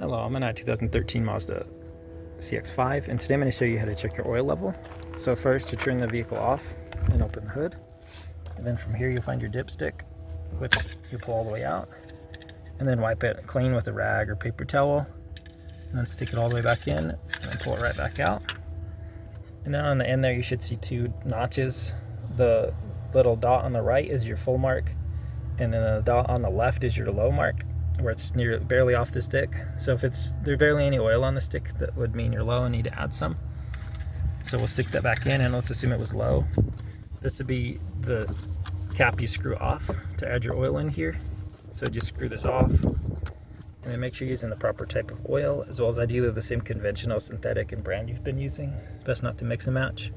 Hello, I'm in a 2013 Mazda CX-5, and today I'm going to show you how to check your oil level. So first, you turn the vehicle off and open the hood, and then from here you'll find your dipstick, which you pull all the way out, and then wipe it clean with a rag or paper towel, and then stick it all the way back in, and then pull it right back out. And then on the end there you should see two notches. The little dot on the right is your full mark, and then the dot on the left is your low mark, where it's barely off the stick. So if there's barely any oil on the stick, that would mean you're low and need to add some. So we'll stick that back in, and let's assume it was low. This would be the cap you screw off to add your oil in here. So just screw this off, and then make sure you're using the proper type of oil, as well as ideally the same conventional, synthetic, and brand you've been using. It's best not to mix and match.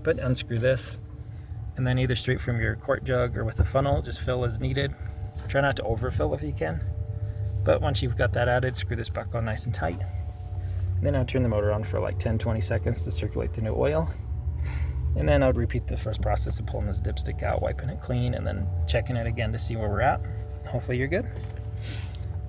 But unscrew this, and then either straight from your quart jug or with a funnel, just fill as needed. Try not to overfill if you can. But once you've got that added, screw this back on nice and tight. And then I'll turn the motor on for like 10-20 seconds to circulate the new oil. And then I would repeat the first process of pulling this dipstick out, wiping it clean, and then checking it again to see where we're at. Hopefully you're good.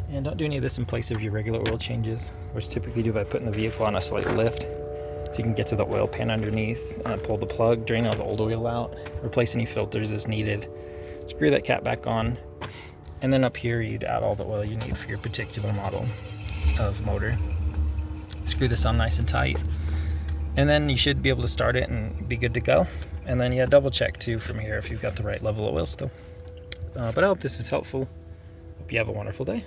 And don't do any of this in place of your regular oil changes, which typically do by putting the vehicle on a slight lift, so you can get to the oil pan underneath, pull the plug, drain all the old oil out, replace any filters as needed, screw that cap back on, and then up here you'd add all the oil you need for your particular model of motor. Screw this on nice and tight, and then you should be able to start it and be good to go. And then double check too from here if you've got the right level of oil still. But I hope this was helpful. Hope you have a wonderful day.